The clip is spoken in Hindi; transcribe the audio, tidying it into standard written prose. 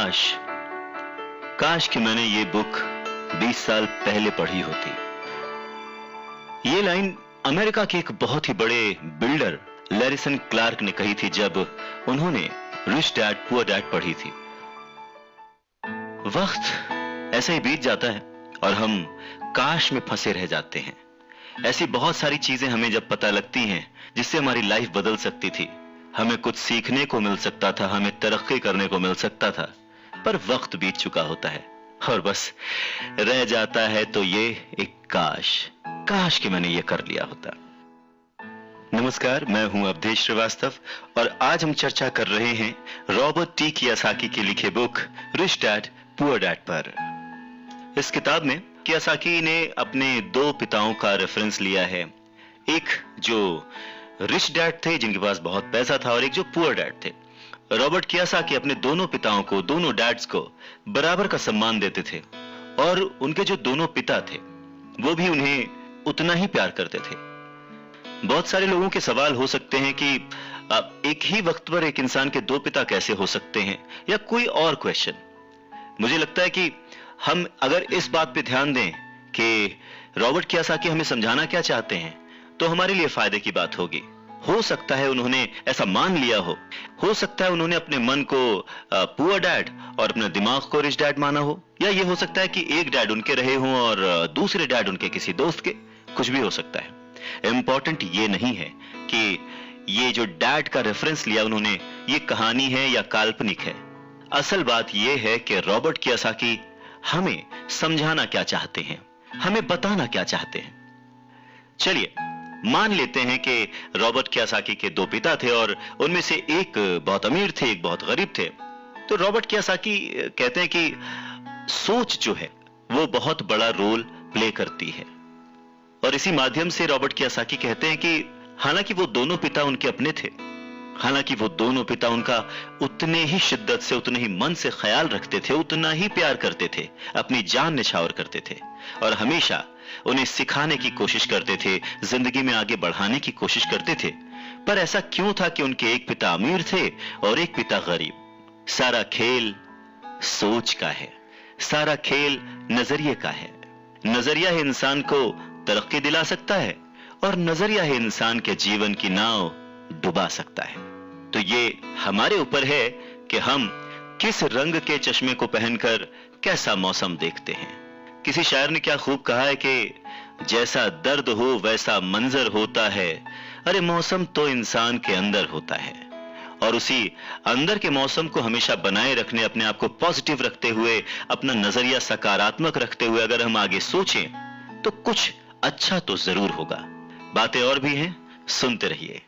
काश काश कि मैंने ये बुक 20 साल पहले पढ़ी होती। ये लाइन अमेरिका के एक बहुत ही बड़े बिल्डर लैरिसन क्लार्क ने कही थी जब उन्होंने रिच डैड पुअर डैड पढ़ी थी। वक्त ऐसे ही बीत जाता है और हम काश में फंसे रह जाते हैं। ऐसी बहुत सारी चीजें हमें जब पता लगती हैं जिससे हमारी लाइफ बदल सकती थी, हमें कुछ सीखने को मिल सकता था, हमें तरक्की करने को मिल सकता था, पर वक्त बीत चुका होता है और बस रह जाता है तो ये एक काश कि मैंने ये कर लिया होता। नमस्कार, मैं हूं अवधेश श्रीवास्तव और आज हम चर्चा कर रहे हैं रॉबर्ट टी कियोसाकी की लिखे book rich dad poor dad पर। इस किताब में कियोसाकी ने अपने दो पिताओं का रेफरेंस लिया है, एक जो रिच डैड थे जिनके पास बहुत पैसा था और एक जो पुअर डैड थे। रॉबर्ट कियोसाकी अपने दोनों पिताओं को, दोनों डैड्स को बराबर का सम्मान देते थे और उनके जो दोनों पिता थे वो भी उन्हें उतना ही प्यार करते थे। बहुत सारे लोगों के सवाल हो सकते हैं कि एक ही वक्त पर एक इंसान के दो पिता कैसे हो सकते हैं, या कोई और क्वेश्चन। मुझे लगता है कि हम अगर इस बात पे ध्यान दें कि रॉबर्ट कियोसाकी हमें समझाना क्या चाहते हैं तो हमारे लिए फायदे की बात होगी। हो सकता है उन्होंने ऐसा मान लिया हो सकता है उन्होंने अपने मन को पुअर डैड और अपने दिमाग को रिच डैड माना हो, या ये हो सकता है कि एक डैड उनके रहे हों और दूसरे डैड उनके किसी दोस्त के, कुछ भी हो सकता है। इंपॉर्टेंट ये नहीं है कि ये जो डैड का रेफरेंस लिया उन्होंने, ये कहानी है या काल्पनिक है। असल बात ये है कि रॉबर्ट कियोसाकी हमें समझाना क्या चाहते हैं, हमें बताना क्या चाहते हैं। चलिए मान लेते हैं कि रॉबर्ट कियोसाकी के दो पिता थे और उनमें से एक बहुत अमीर थे, एक बहुत गरीब थे। तो रॉबर्ट कियोसाकी कहते हैं कि सोच जो है वो बहुत बड़ा रोल प्ले करती है, और इसी माध्यम से रॉबर्ट कियोसाकी कहते हैं कि हालांकि वो दोनों पिता उनके अपने थे, हालांकि वो दोनों पिता उनका उतने ही शिद्दत से, उतने ही मन से ख्याल रखते थे, उतना ही प्यार करते थे, अपनी जान निछावर करते थे और हमेशा उन्हें सिखाने की कोशिश करते थे, जिंदगी में आगे बढ़ाने की कोशिश करते थे। पर ऐसा क्यों था कि उनके एक पिता अमीर थे और एक पिता गरीब? सारा खेल सोच का है, सारा खेल नजरिए का है। नजरिया ही इंसान को तरक्की दिला सकता है और नजरिया ही इंसान के जीवन की नाव डुबा सकता है। तो ये हमारे ऊपर है कि हम किस रंग के चश्मे को पहनकर कैसा मौसम देखते हैं। किसी शायर ने क्या खूब कहा है कि जैसा दर्द हो वैसा मंजर होता है, अरे मौसम तो इंसान के अंदर होता है। और उसी अंदर के मौसम को हमेशा बनाए रखने, अपने आप को पॉजिटिव रखते हुए, अपना नजरिया सकारात्मक रखते हुए अगर हम आगे सोचें तो कुछ अच्छा तो जरूर होगा। बातें और भी हैं, सुनते रहिए।